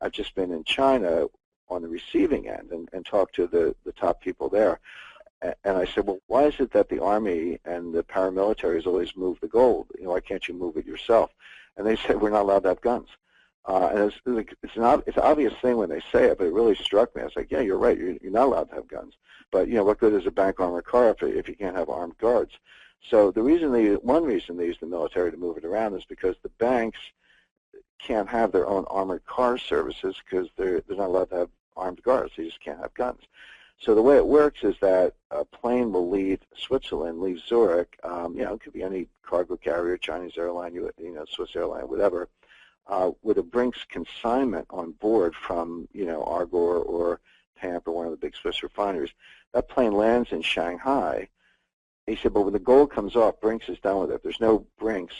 I've just been in China on the receiving end and talked to the top people there. And I said, well, why is it that the Army and the paramilitaries always move the gold? Why can't you move it yourself? And they said, we're not allowed to have guns. And it's an obvious thing when they say it, but it really struck me. I was like, yeah, you're right. You're not allowed to have guns. But, what good is a bank armored car if you can't have armed guards? So one reason they use the military to move it around is because the banks can't have their own armored car services because they're not allowed to have armed guards. They just can't have guns. So the way it works is that a plane will leave Switzerland, leave Zurich. It could be any cargo carrier, Chinese airline, Swiss airline, whatever, with a Brinks consignment on board from, Argor or Tampa, one of the big Swiss refineries. That plane lands in Shanghai. He said, but when the gold comes off, Brinks is done with it. There's no Brinks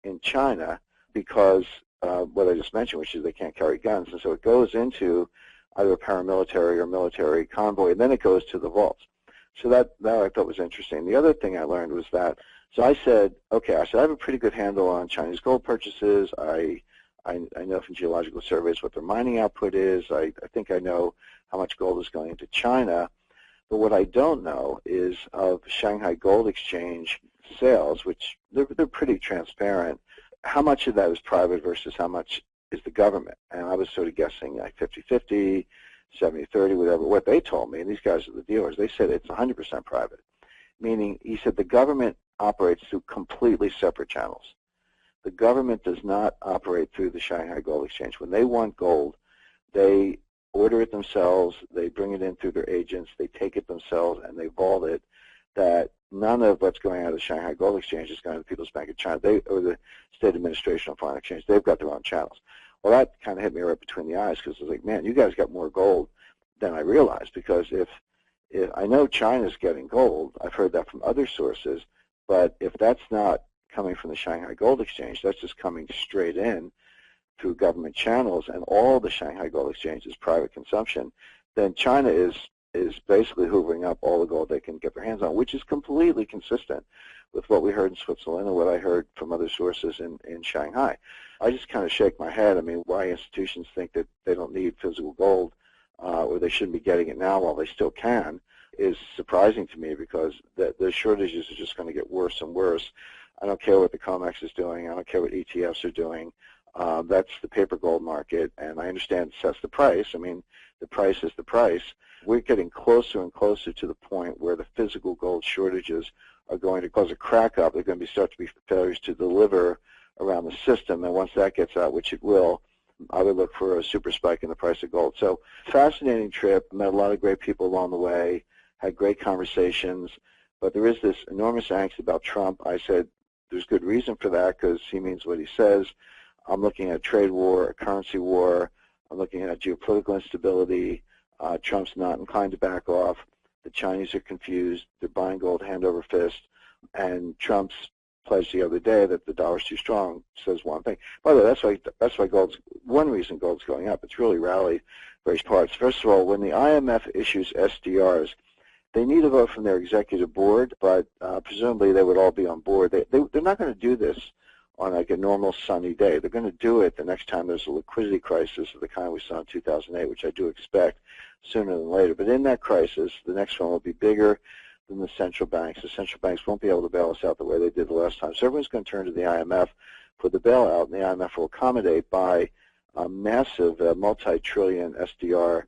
in China because what I just mentioned, which is they can't carry guns. And so it goes into either a paramilitary or military convoy, and then it goes to the vaults. So that I thought was interesting. The other thing I learned was that, so I said, okay, I have a pretty good handle on Chinese gold purchases. I know from geological surveys what their mining output is. I think I know how much gold is going into China. But what I don't know is of Shanghai Gold Exchange sales, which they're pretty transparent, how much of that is private versus how much is the government. And I was sort of guessing like 50-50, 70-30, whatever. What they told me, and these guys are the dealers, they said it's 100% private, meaning he said the government operates through completely separate channels. The government does not operate through the Shanghai Gold Exchange. When they want gold, they order it themselves, they bring it in through their agents, they take it themselves, and they vault it. That none of what's going out of the Shanghai Gold Exchange is going to the People's Bank of China or the State Administration of Foreign Exchange. They've got their own channels. Well, that kind of hit me right between the eyes because I was like, man, you guys got more gold than I realized, because if I know China's getting gold, I've heard that from other sources, but if that's not coming from the Shanghai Gold Exchange, that's just coming straight in through government channels, and all the Shanghai Gold Exchange is private consumption, then China is basically hoovering up all the gold they can get their hands on, which is completely consistent with what we heard in Switzerland and what I heard from other sources in Shanghai. I just kind of shake my head. I mean, why institutions think that they don't need physical gold or they shouldn't be getting it now while they still can is surprising to me, because the shortages are just going to get worse and worse. I don't care what the COMEX is doing. I don't care what ETFs are doing. That's the paper gold market, and I understand it sets the price. I mean, the price is the price. We're getting closer and closer to the point where the physical gold shortages are going to cause a crack up. They're going to start to be failures to deliver around the system, and once that gets out, which it will, I would look for a super spike in the price of gold. So, fascinating trip. Met a lot of great people along the way, had great conversations, but there is this enormous angst about Trump. I said there's good reason for that because he means what he says. I'm looking at a trade war, a currency war. I'm looking at geopolitical instability. Trump's not inclined to back off. The Chinese are confused. They're buying gold hand over fist. And Trump's pledge the other day that the dollar's too strong says one thing. By the way, that's why gold's one reason gold's going up. It's really rallied various parts. First of all, when the IMF issues SDRs, they need a vote from their executive board, but presumably they would all be on board. They're not going to do this on like a normal sunny day. They're going to do it the next time there's a liquidity crisis of the kind we saw in 2008, which I do expect sooner than later. But in that crisis, the next one will be bigger than the central banks. The central banks won't be able to bail us out the way they did the last time. So everyone's going to turn to the IMF for the bailout, and the IMF will accommodate by a massive multi-trillion SDR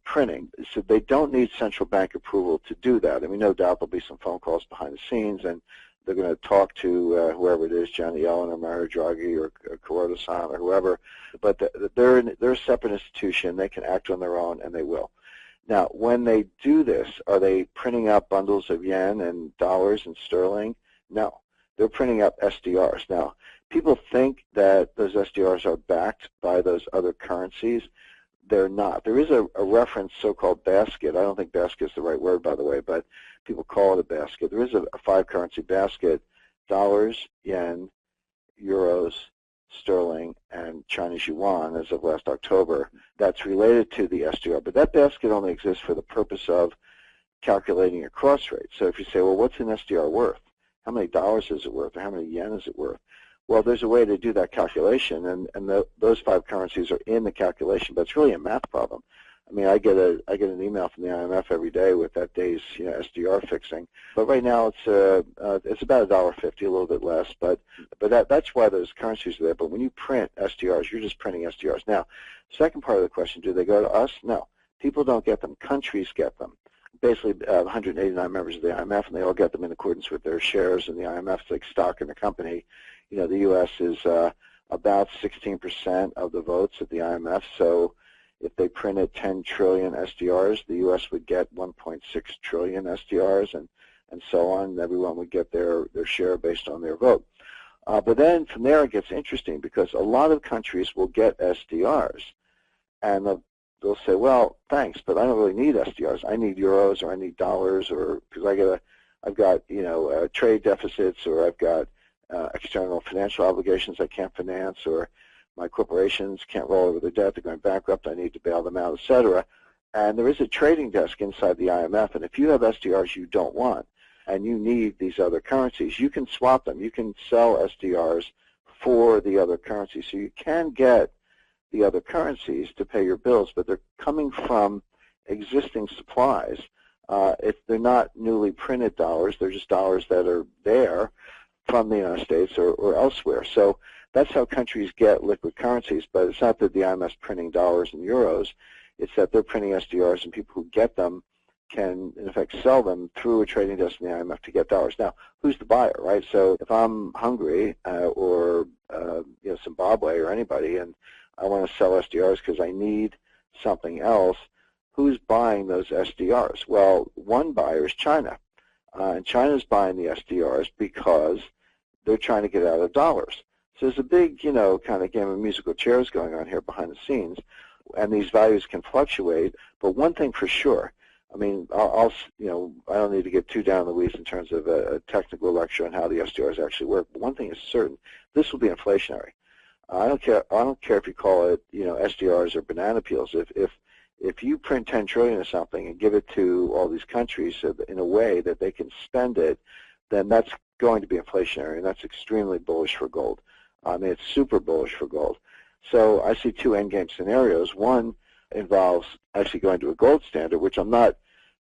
printing. So they don't need central bank approval to do that. I mean, no doubt there'll be some phone calls behind the scenes, and they're going to talk to whoever it is, Janet Yellen or Mario Draghi or Kuroda-san or whoever. But they're a separate institution. They can act on their own, and they will. Now, when they do this, are they printing out bundles of yen and dollars and sterling? No. They're printing out SDRs. Now, people think that those SDRs are backed by those other currencies. They're not. There is a reference, so-called basket. I don't think basket is the right word, by the way, but people call it a basket. There is a five-currency basket: dollars, yen, euros, sterling, and Chinese yuan as of last October. That's related to the SDR. But that basket only exists for the purpose of calculating a cross rate. So if you say, well, what's an SDR worth? How many dollars is it worth, or how many yen is it worth? Well, there's a way to do that calculation, and those five currencies are in the calculation, but it's really a math problem. I mean, I get an email from the IMF every day with that day's SDR fixing, but right now it's about $1.50, a little bit less, but that's why those currencies are there. But when you print SDRs, you're just printing SDRs. Now, second part of the question: do they go to us? No, people don't get them. Countries get them. Basically, 189 members of the IMF, and they all get them in accordance with their shares in the IMF, like stock in the company. The U.S. is about 16% of the votes at the IMF, so if they printed 10 trillion SDRs, the U.S. would get 1.6 trillion SDRs, and so on. Everyone would get their share based on their vote. But then from there it gets interesting, because a lot of countries will get SDRs, and they'll say, well, thanks, but I don't really need SDRs. I need euros, or I need dollars, or because I've got trade deficits, or I've got external financial obligations I can't finance, or my corporations can't roll over their debt, they're going bankrupt, I need to bail them out, etc. And there is a trading desk inside the IMF, and if you have SDRs you don't want, and you need these other currencies, you can swap them. You can sell SDRs for the other currencies. So you can get the other currencies to pay your bills, but they're coming from existing supplies. If they're not newly printed dollars, they're just dollars that are there from the United States or elsewhere. So that's how countries get liquid currencies, but it's not that the IMF's printing dollars and euros. It's that they're printing SDRs, and people who get them can, in effect, sell them through a trading desk in the IMF to get dollars. Now, who's the buyer, right? So if I'm Hungary or Zimbabwe or anybody, and I want to sell SDRs because I need something else, who's buying those SDRs? Well, one buyer is China, and China's buying the SDRs because they're trying to get out of dollars. So there's a big, kind of game of musical chairs going on here behind the scenes, and these values can fluctuate. But one thing for sure, I mean, I don't need to get too down in the weeds in terms of a technical lecture on how the SDRs actually work. But one thing is certain: this will be inflationary. I don't care if you call it, SDRs or banana peels. If you print 10 trillion or something and give it to all these countries in a way that they can spend it, then that's going to be inflationary, and that's extremely bullish for gold. I mean, it's super bullish for gold. So I see two endgame scenarios. One involves actually going to a gold standard, which I'm not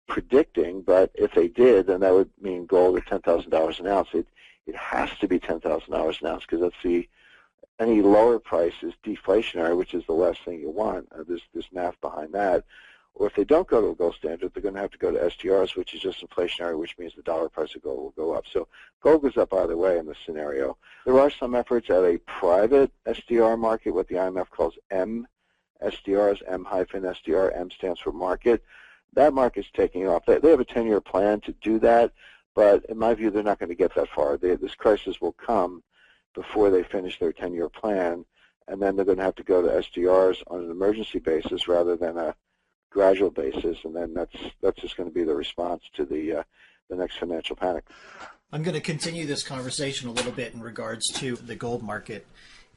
predicting, but if they did, then that would mean gold at $10,000 an ounce. It has to be $10,000 an ounce, because any lower price is deflationary, which is the last thing you want. There's math behind that. Or if they don't go to a gold standard, they're going to have to go to SDRs, which is just inflationary, which means the dollar price of gold will go up. So gold goes up either way in this scenario. There are some efforts at a private SDR market, what the IMF calls M-SDRs, M-SDR. M stands for market. That market's taking off. They have a 10-year plan to do that, but in my view, they're not going to get that far. This crisis will come before they finish their 10-year plan, and then they're going to have to go to SDRs on an emergency basis rather than a gradual basis, and then that's just going to be the response to the next financial panic. I'm going to continue this conversation a little bit in regards to the gold market,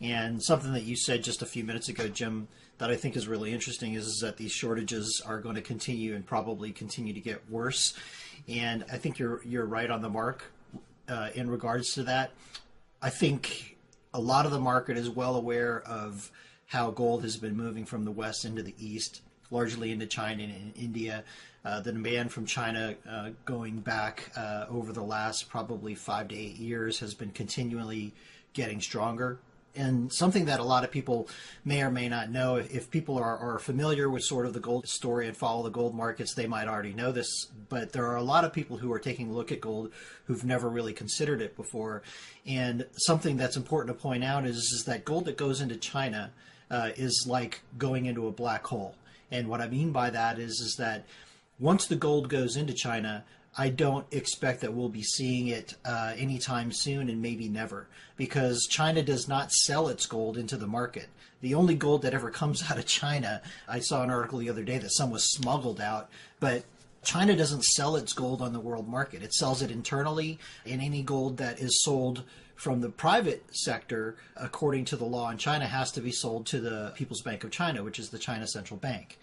and something that you said just a few minutes ago, Jim, that I think is really interesting is that these shortages are going to continue and probably continue to get worse, and I think you're right on the mark in regards to that. I think a lot of the market is well aware of how gold has been moving from the west into the east, largely into China and India. The demand from China going back over the last probably 5 to 8 years has been continually getting stronger. And something that a lot of people may or may not know, if people are familiar with sort of the gold story and follow the gold markets, they might already know this, but there are a lot of people who are taking a look at gold who've never really considered it before. And something that's important to point out is that gold that goes into China is like going into a black hole. And what I mean by that is that once the gold goes into China, I don't expect that we'll be seeing it anytime soon, and maybe never, because China does not sell its gold into the market. The only gold that ever comes out of China, I saw an article the other day that some was smuggled out, but China doesn't sell its gold on the world market. It sells it internally, and any gold that is sold from the private sector, according to the law in China, has to be sold to the People's Bank of China, which is the China Central Bank.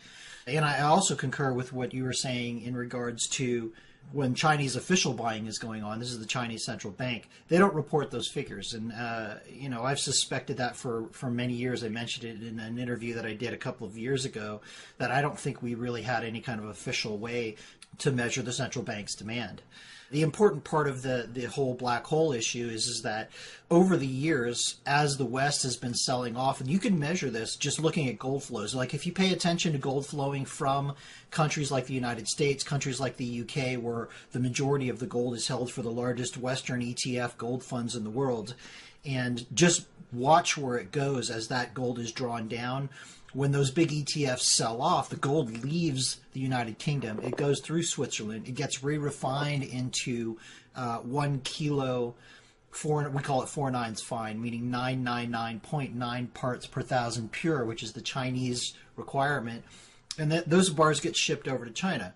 And I also concur with what you were saying in regards to when Chinese official buying is going on, this is the Chinese central bank, they don't report those figures. And, I've suspected that for many years. I mentioned it in an interview that I did a couple of years ago, that I don't think we really had any kind of official way to measure the central bank's demand. The important part of the whole black hole issue is that over the years, as the West has been selling off, and you can measure this just looking at gold flows. Like if you pay attention to gold flowing from countries like the United States, countries like the UK, where the majority of the gold is held for the largest Western ETF gold funds in the world, and just watch where it goes as that gold is drawn down. When those big ETFs sell off, the gold leaves the United Kingdom. It goes through Switzerland. It gets re-refined into 1 kilo, we call it 4 nines fine, meaning 999.9 parts per thousand pure, which is the Chinese requirement. And those bars get shipped over to China.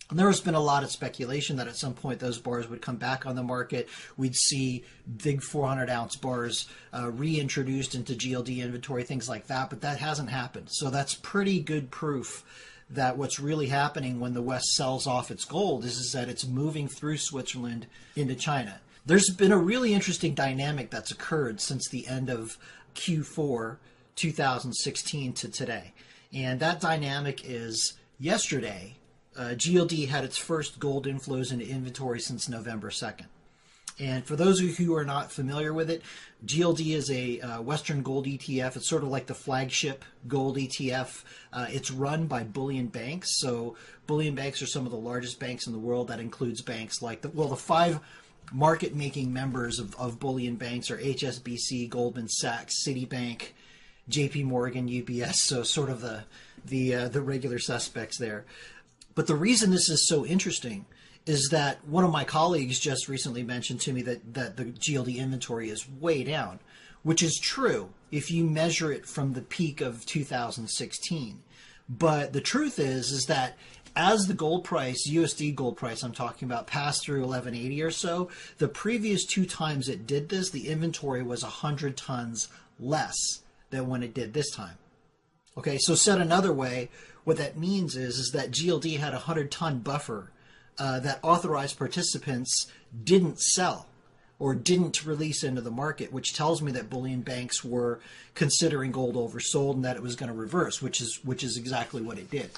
And there has been a lot of speculation that at some point those bars would come back on the market. We'd see big 400-ounce bars reintroduced into GLD inventory, things like that, but that hasn't happened. So that's pretty good proof that what's really happening when the West sells off its gold is that it's moving through Switzerland into China. There's been a really interesting dynamic that's occurred since the end of Q4 2016 to today. And that dynamic is yesterday, GLD had its first gold inflows into inventory since November 2nd. And for those of you who are not familiar with it, GLD is a Western gold ETF. It's sort of like the flagship gold ETF. It's run by bullion banks. So bullion banks are some of the largest banks in the world. That includes banks like the 5 market-making members of bullion banks are HSBC, Goldman Sachs, Citibank, JP Morgan, UBS. So sort of the regular suspects there. But the reason this is so interesting is that one of my colleagues just recently mentioned to me that the GLD inventory is way down, which is true if you measure it from the peak of 2016. But the truth is that as the gold price, USD gold price I'm talking about, passed through 1180 or so, the previous 2 times it did this, the inventory was 100 tons less than when it did this time. Okay, so said another way, what that means is that GLD had a 100-ton buffer that authorized participants didn't sell or didn't release into the market, which tells me that bullion banks were considering gold oversold and that it was going to reverse, which is exactly what it did.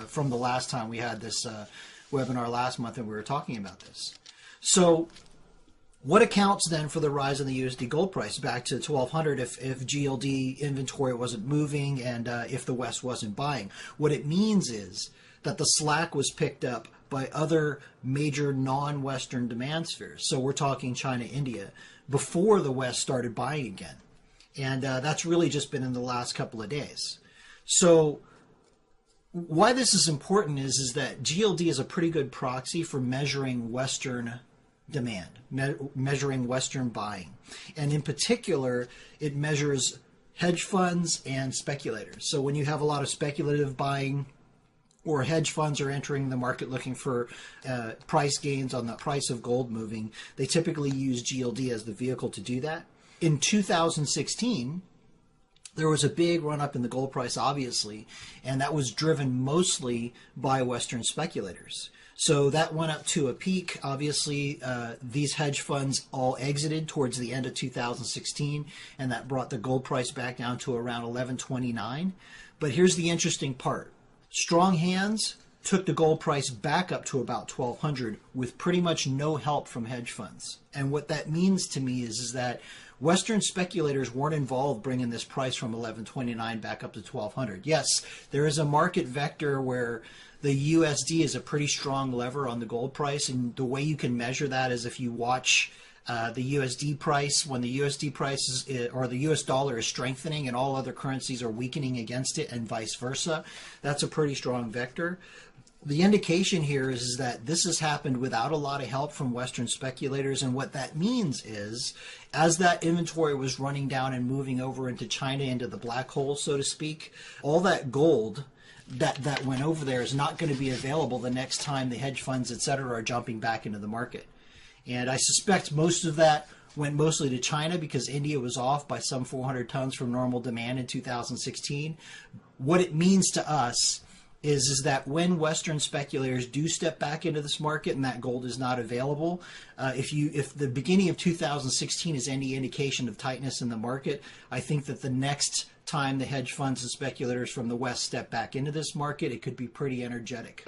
From the last time we had this webinar last month and we were talking about this. So what accounts then for the rise in the USD gold price back to 1200 if GLD inventory wasn't moving and if the West wasn't buying? What it means is that the slack was picked up by other major non-Western demand spheres. So we're talking China, India, before the West started buying again. And that's really just been in the last couple of days. So why this is important is that GLD is a pretty good proxy for measuring Western demand, measuring Western buying. And in particular, it measures hedge funds and speculators. So when you have a lot of speculative buying or hedge funds are entering the market looking for price gains on the price of gold moving, they typically use GLD as the vehicle to do that. In 2016, there was a big run-up in the gold price, obviously, and that was driven mostly by Western speculators. So that went up to a peak. Obviously, these hedge funds all exited towards the end of 2016, and that brought the gold price back down to around 1129. But here's the interesting part. Strong hands took the gold price back up to about 1200 with pretty much no help from hedge funds. And what that means to me is that Western speculators weren't involved bringing this price from 1129 back up to 1200. Yes, there is a market vector where the USD is a pretty strong lever on the gold price, and the way you can measure that is if you watch the USD price. When the USD price or the US dollar is strengthening and all other currencies are weakening against it and vice versa, that's a pretty strong vector. The indication here is that this has happened without a lot of help from Western speculators, and what that means is as that inventory was running down and moving over into China, into the black hole, so to speak, all that gold that went over there is not going to be available the next time the hedge funds, etc., are jumping back into the market. And I suspect most of that went mostly to China because India was off by some 400 tons from normal demand in 2016. What it means to us is that when Western speculators do step back into this market and that gold is not available, if the beginning of 2016 is any indication of tightness in the market, I think that the next time the hedge funds and speculators from the West step back into this market, it could be pretty energetic.